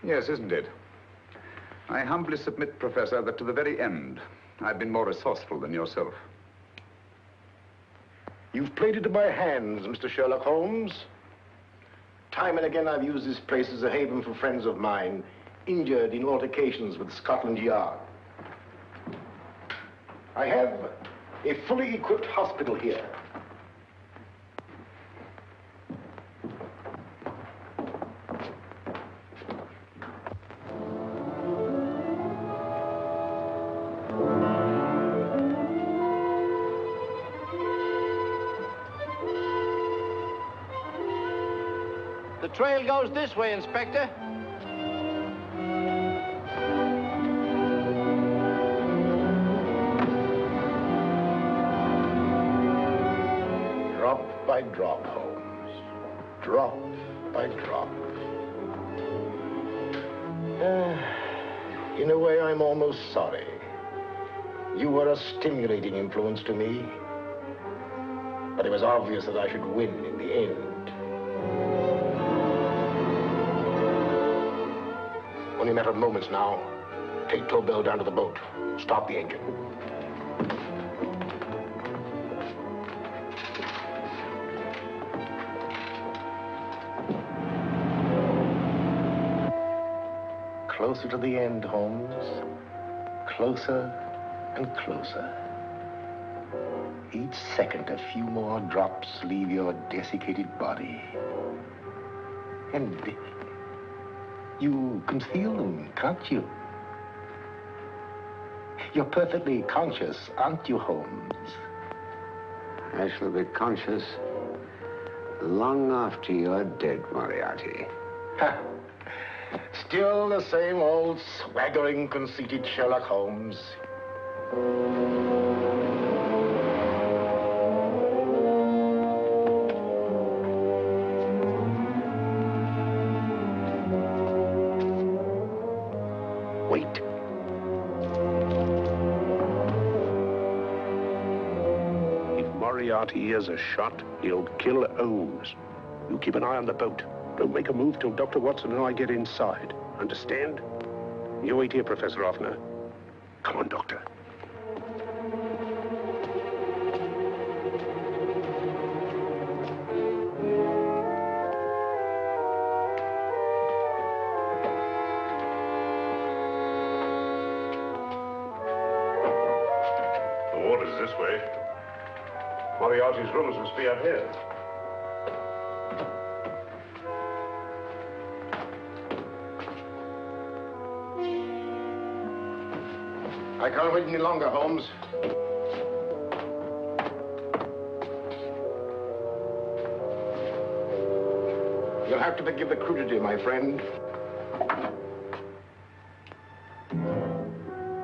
Yes, isn't it? I humbly submit, Professor, that to the very end, I've been more resourceful than yourself. You've played it in my hands, Mr. Sherlock Holmes. Time and again, I've used this place as a haven for friends of mine, injured in altercations with Scotland Yard. I have a fully equipped hospital here. The trail goes this way, Inspector. Drop by drop, Holmes. Drop by drop. In a way, I'm almost sorry. You were a stimulating influence to me. But it was obvious that I should win in the end. Only a matter of moments now. Take Tobel down to the boat. Stop the engine. Closer to the end, Holmes. Closer and closer. Each second, a few more drops leave your desiccated body. And you can feel them, can't you? You're perfectly conscious, aren't you, Holmes? I shall be conscious long after you're dead, Moriarty. Ha! Still the same old swaggering, conceited Sherlock Holmes. Wait. If Moriarty hears a shot, he'll kill Holmes. You keep an eye on the boat. Don't make a move till Dr. Watson and I get inside. Understand? You wait here, Professor Offner. Come on, Doctor. The water's this way. Moriarty's rooms must be out here. I can't wait any longer, Holmes. You'll have to forgive the crudity, my friend.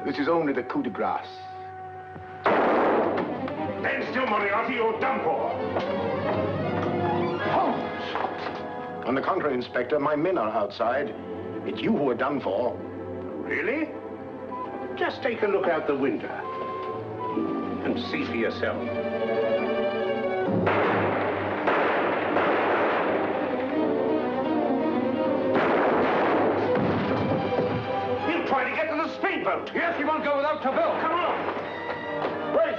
This is only the coup de grace. Stand still, Moriarty, you're done for. Holmes! On the contrary, Inspector, my men are outside. It's you who are done for. Really? Just take a look out the window and see for yourself. He'll try to get to the speedboat. Yes, he won't go without Tobel. Come on. Wait.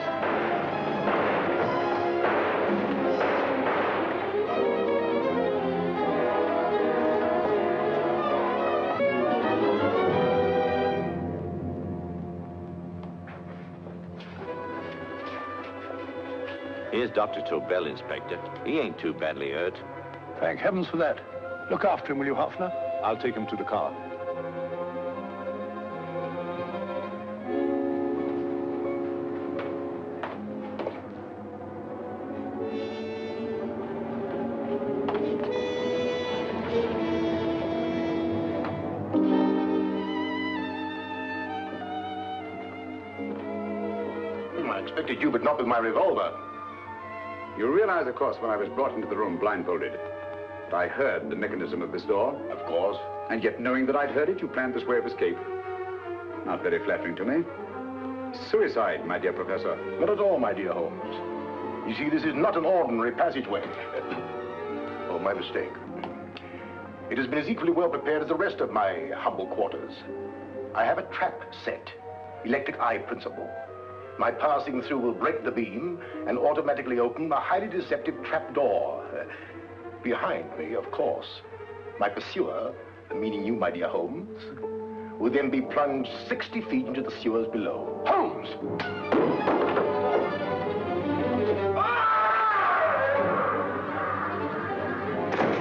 Here's Dr. Tobel, Inspector. He ain't too badly hurt. Thank heavens for that. Look after him, will you, Hoffner? I'll take him to the car. I expected you, but not with my revolver. You realize, of course, when I was brought into the room blindfolded, that I heard the mechanism of this door? Of course. And yet, knowing that I'd heard it, you planned this way of escape. Not very flattering to me. Suicide, my dear Professor. Not at all, my dear Holmes. You see, this is not an ordinary passageway. Oh, my mistake. It has been as equally well prepared as the rest of my humble quarters. I have a trap set, electric eye principle. My passing through will break the beam and automatically open a highly deceptive trap door. Behind me, of course, my pursuer, meaning you, my dear Holmes, will then be plunged 60 feet into the sewers below. Holmes!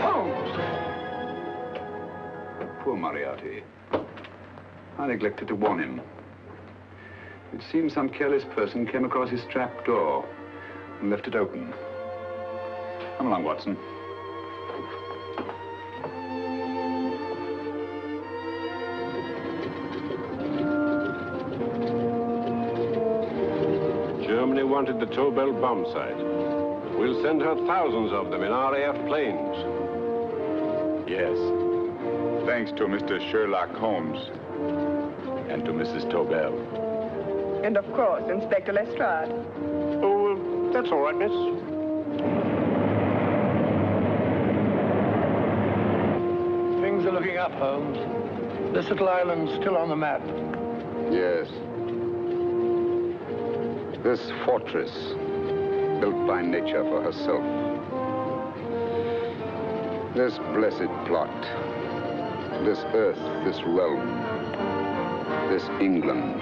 Holmes! Poor Moriarty. I neglected to warn him. It seems some careless person came across his trap door and left it open. Come along, Watson. Germany wanted the Tobel bomb site. We'll send her thousands of them in RAF planes. Yes. Thanks to Mr. Sherlock Holmes and to Mrs. Tobel. And of course, Inspector Lestrade. Oh, that's all right, miss. Things are looking up, Holmes. This little island's still on the map. Yes. This fortress, built by nature for herself. This blessed plot. This earth, this realm. This England.